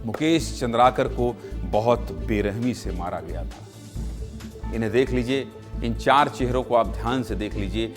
मुकेश चंद्राकर को बहुत बेरहमी से मारा गया था। इन्हें देख लीजिए, इन 4 चेहरों को आप ध्यान से देख लीजिए।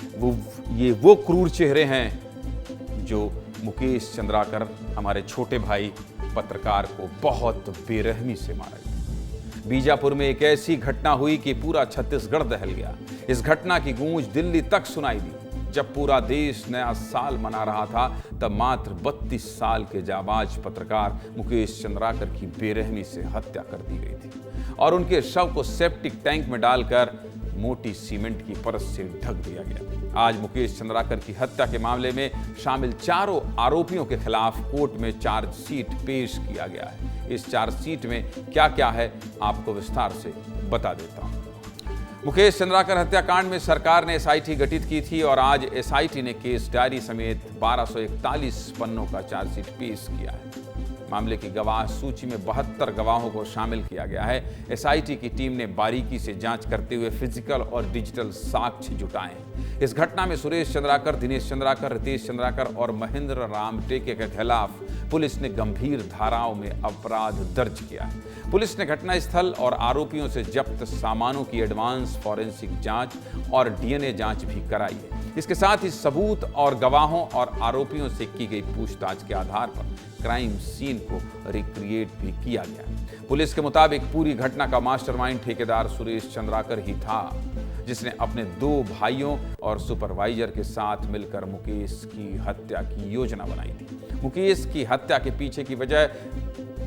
ये वो क्रूर चेहरे हैं जो मुकेश चंद्राकर, हमारे छोटे भाई पत्रकार को बहुत बेरहमी से मारा गया। बीजापुर में एक ऐसी घटना हुई कि पूरा छत्तीसगढ़ दहल गया। इस घटना की गूंज दिल्ली तक सुनाई दी। जब पूरा देश नया साल मना रहा था, तब मात्र 32 साल के जाबाज पत्रकार मुकेश चंद्राकर की बेरहमी से हत्या कर दी गई थी और उनके शव को सेप्टिक टैंक में डालकर मोटी सीमेंट की परत से ढक दिया गया। आज मुकेश चंद्राकर की हत्या के मामले में शामिल 4 आरोपियों के खिलाफ कोर्ट में चार्जशीट पेश किया गया है। इस चार्जशीट में क्या क्या है, आपको विस्तार से बता देता हूं। मुकेश चंद्राकर हत्याकांड में सरकार ने एसआईटी गठित की थी और आज एसआईटी ने केस डायरी समेत 1241 पन्नों का चार्जशीट पेश किया है। मामले की गवाह सूची में 72 गवाहों को शामिल किया गया है। एसआईटी की टीम ने बारीकी से जांच करते हुए फिजिकल और डिजिटल साक्ष्य जुटाए हैं। इस घटना में सुरेश चंद्राकर, दिनेश चंद्राकर, रितेश चंद्राकर और महेंद्र राम टेके के खिलाफ पुलिस ने गंभीर धाराओं में अपराध दर्ज किया है। पुलिस ने घटनास्थल और आरोपियों से जब्त सामानों की एडवांस फॉरेंसिक जांच और डीएनए जांच भी कराई है। इसके साथ ही सबूत और गवाहों और आरोपियों से की गई पूछताछ के आधार पर क्राइम सीन को रिक्रिएट भी किया गया। पुलिस के मुताबिक पूरी घटना का मास्टरमाइंड ठेकेदार सुरेश चंद्राकर ही था, जिसने अपने 2 भाइयों और सुपरवाइजर के साथ मिलकर मुकेश की हत्या की योजना बनाई थी। मुकेश की हत्या के पीछे की वजह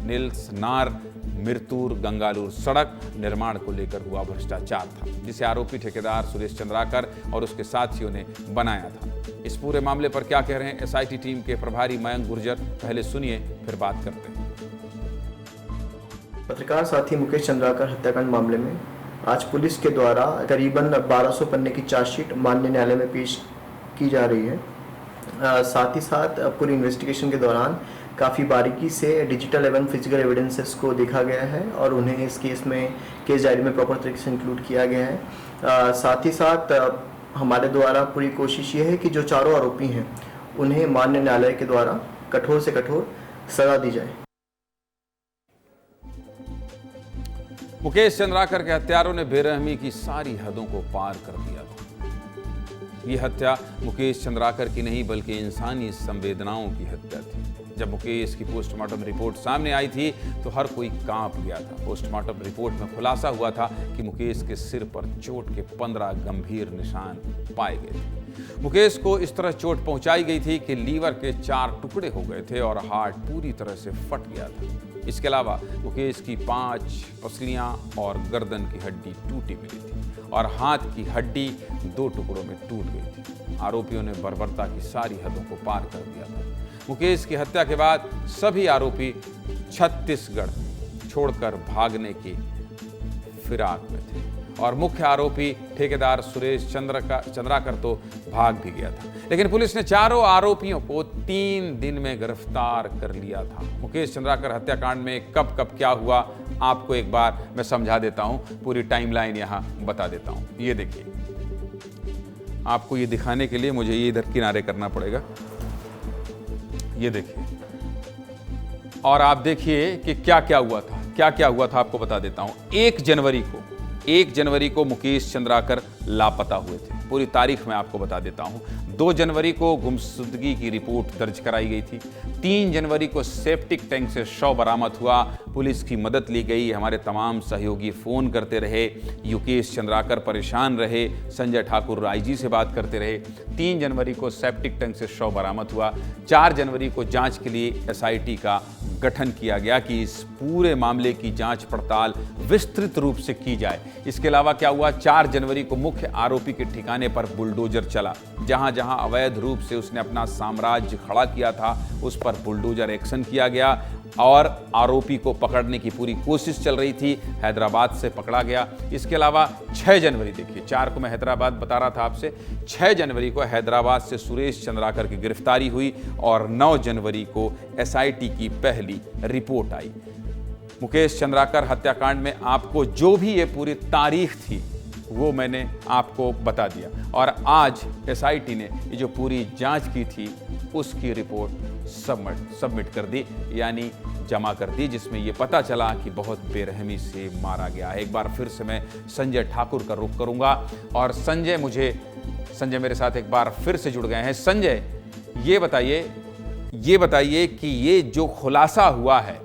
निल्सनार मिरतूर गंगालूर सड़क निर्माण को लेकर हुआ भ्रष्टाचार था, जिसे आरोपी ठेकेदार सुरेश चंद्राकर और उसके साथियों ने बनाया था। इस पूरे मामले पर क्या कह रहे हैं एसआईटी टीम के प्रभारी मयंक गुर्जर, पहले सुनिए फिर बात करते हैं। पत्रकार साथी मुकेश चंद्राकर हत्याकांड मामले में आज पुलिस के द्वारा करीबन 1200 पन्ने की चार्जशीट माननीय न्यायालय में पेश की जा रही है। साथ ही साथ पूरी इन्वेस्टिगेशन के दौरान काफ़ी बारीकी से डिजिटल एवं फिजिकल एविडेंसेस को देखा गया है और उन्हें इस केस में केस डायरी में प्रॉपर तरीके से इंक्लूड किया गया है। साथ ही साथ हमारे द्वारा पूरी कोशिश ये है कि जो 4 आरोपी हैं उन्हें माननीय न्यायालय के द्वारा कठोर से कठोर सजा दी जाए। मुकेश चंद्राकर के हत्यारों ने बेरहमी की सारी हदों को पार कर दिया था। ये हत्या मुकेश चंद्राकर की नहीं बल्कि इंसानी संवेदनाओं की हत्या थी। जब मुकेश की पोस्टमार्टम रिपोर्ट सामने आई थी तो हर कोई कांप गया था। पोस्टमार्टम रिपोर्ट में खुलासा हुआ था कि मुकेश के सिर पर चोट के 15 गंभीर निशान पाए गए थे। मुकेश को इस तरह चोट पहुंचाई गई थी कि लीवर के 4 टुकड़े हो गए थे और हार्ट पूरी तरह से फट गया था। इसके अलावा मुकेश की 5 पसलियां और गर्दन की हड्डी टूटी मिली थी और हाथ की हड्डी 2 टुकड़ों में टूट गई थी। आरोपियों ने बर्बरता की सारी हदों को पार कर दिया था। मुकेश की हत्या के बाद सभी आरोपी छत्तीसगढ़ छोड़कर भागने की फिराक में थे और मुख्य आरोपी ठेकेदार सुरेश चंद्राकर तो भाग भी गया था। लेकिन पुलिस ने 4 आरोपियों को 3 दिन में गिरफ्तार कर लिया था। मुकेश चंद्राकर हत्याकांड में कब कब क्या हुआ, आपको एक बार मैं समझा देता हूं। पूरी टाइमलाइन यहां बता देता हूं। ये देखिए, आपको ये दिखाने के लिए मुझे ये इधर किनारे करना पड़ेगा। ये देखिए और आप देखिए कि क्या क्या हुआ था, आपको बता देता हूं। 1 जनवरी को मुकेश चंद्राकर लापता हुए थे। पूरी तारीख मैं आपको बता देता हूं। 2 जनवरी को गुमशुदगी की रिपोर्ट दर्ज कराई गई थी। 3 जनवरी को सेप्टिक टैंक से शव बरामद हुआ। पुलिस की मदद ली गई। हमारे तमाम सहयोगी फोन करते रहे। युकेश चंद्राकर परेशान रहे। संजय ठाकुर आईजी से बात करते रहे। 3 जनवरी को सेप्टिक टैंक से शव बरामद हुआ। 4 जनवरी को जांच के लिए एसआईटी का गठन किया गया कि इस पूरे मामले की जांच पड़ताल विस्तृत रूप से की जाए। इसके अलावा क्या हुआ, 4 जनवरी को मुख्य आरोपी के ठिकाने पर बुलडोजर चला। जहां जहां अवैध रूप से उसने अपना साम्राज्य खड़ा किया था, उस पर बुलडोजर एक्शन किया गया और आरोपी को पकड़ने की पूरी कोशिश चल रही थी। हैदराबाद से पकड़ा गया। इसके अलावा 6 जनवरी, देखिए 4 को मैं हैदराबाद बता रहा था आपसे, 6 जनवरी को हैदराबाद से सुरेश चंद्राकर की गिरफ्तारी हुई और 9 जनवरी को एसआईटी की पहली रिपोर्ट आई। मुकेश चंद्राकर हत्याकांड में आपको जो भी ये पूरी तारीख थी वो मैंने आपको बता दिया और आज एसआईटी ने ये जो पूरी जांच की थी उसकी रिपोर्ट सबमिट कर दी, यानी जमा कर दी, जिसमें ये पता चला कि बहुत बेरहमी से मारा गया है। एक बार फिर से मैं संजय ठाकुर का रुख करूंगा और संजय मेरे साथ एक बार फिर से जुड़ गए हैं। संजय, ये बताइए कि ये जो खुलासा हुआ है,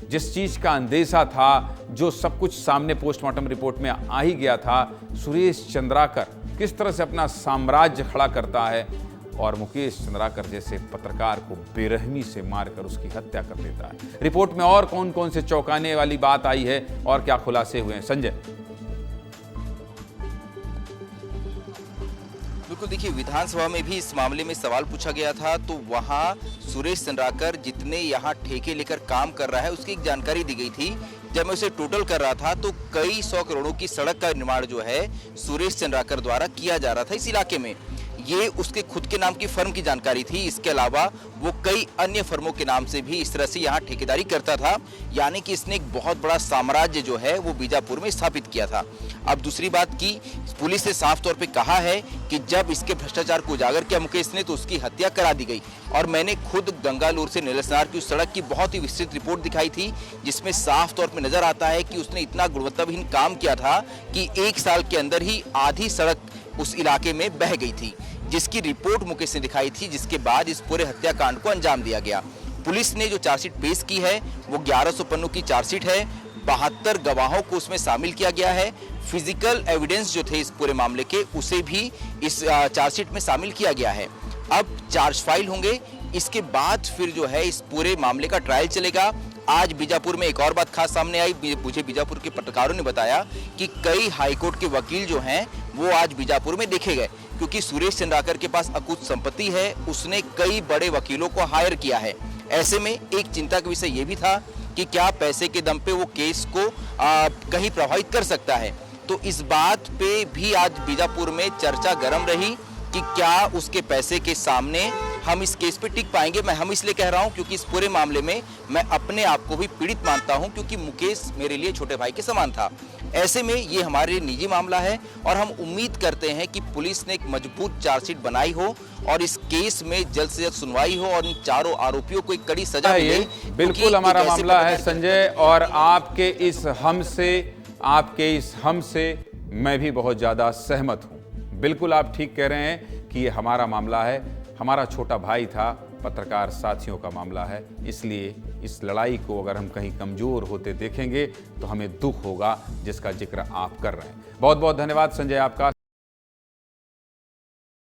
जिस चीज का अंदेशा था, जो सब कुछ सामने पोस्टमार्टम रिपोर्ट में आ ही गया था, सुरेश चंद्राकर किस तरह से अपना साम्राज्य खड़ा करता है और मुकेश चंद्राकर जैसे पत्रकार को बेरहमी से मारकर उसकी हत्या कर देता है। रिपोर्ट में और कौन कौन से चौंकाने वाली बात आई है और क्या खुलासे हुए हैं? संजय। बिल्कुल, देखिए, विधानसभा में भी इस मामले में सवाल पूछा गया था, तो वहां सुरेश चंद्राकर जितने यहां ठेके लेकर काम कर रहा है उसकी एक जानकारी दी गई थी। जब मैं उसे टोटल कर रहा था तो कई 100 करोड़ों की सड़क का निर्माण जो है सुरेश चंद्राकर द्वारा किया जा रहा था इस इलाके में। ये उसके खुद के नाम की फर्म की जानकारी थी। इसके अलावा वो कई अन्य फर्मों के नाम से भी इस तरह से यहाँ ठेकेदारी करता था, यानी कि इसने एक बहुत बड़ा साम्राज्य जो है वो बीजापुर में स्थापित किया था। अब दूसरी बात की, पुलिस ने साफ तौर पे कहा है कि जब इसके भ्रष्टाचार को उजागर किया मुकेश ने तो उसकी हत्या करा दी गई। और मैंने खुद गंगालूर से नीलसनार की उस सड़क की बहुत ही विस्तृत रिपोर्ट दिखाई थी, जिसमें साफ तौर पे नजर आता है कि उसने इतना गुणवत्ताहीन काम किया था कि 1 साल के अंदर ही आधी सड़क उस इलाके में बह गई थी, जिसकी रिपोर्ट मुकेश ने दिखाई थी, जिसके बाद इस पूरे हत्याकांड को अंजाम दिया गया। पुलिस ने जो चार्जशीट पेश की है वो 1100 पन्नों की चार्जशीट है। 72 गवाहों को उसमें शामिल किया गया है। फिजिकल एविडेंस जो थे इस पूरे मामले के, उसे भी इस चार्जशीट में शामिल किया गया है। अब चार्ज फाइल होंगे, इसके बाद फिर जो है इस पूरे मामले का ट्रायल चलेगा। आज बीजापुर में एक और बात खास सामने आई। मुझे बीजापुर के पत्रकारों ने बताया कि कई हाईकोर्ट के वकील जो हैं वो आज बीजापुर में देखे गए, क्योंकि सुरेश चंद्राकर के पास अकुत संपत्ति है। उसने कई बड़े वकीलों को हायर किया है। ऐसे में एक चिंता का विषय ये भी था कि क्या पैसे के दम पे वो केस को कहीं प्रभावित कर सकता है। तो इस बात पे भी आज बीजापुर में चर्चा गर्म रही कि क्या उसके पैसे के सामने हम इस केस पे टिक पाएंगे। मैं हम इसलिए कह रहा हूं क्योंकि इस पूरे मामले में मैं अपने आप को भी पीड़ित मानता हूं, क्योंकि मुकेश मेरे लिए छोटे भाई के समान था। ऐसे में ये हमारे लिए निजी मामला है और हम उम्मीद करते हैं कि पुलिस ने एक मजबूत चार्जशीट बनाई हो और इस केस में जल्द से जल्द सुनवाई हो और इन चारों आरोपियों को एक कड़ी सजा मिले। बिल्कुल हमारा मामला है संजय, और आपके इस हम से मैं भी बहुत ज्यादा सहमत हूं। बिल्कुल आप ठीक कह रहे हैं कि ये हमारा मामला है, हमारा छोटा भाई था, पत्रकार साथियों का मामला है। इसलिए इस लड़ाई को अगर हम कहीं कमजोर होते देखेंगे तो हमें दुख होगा, जिसका जिक्र आप कर रहे हैं। बहुत बहुत धन्यवाद संजय आपका।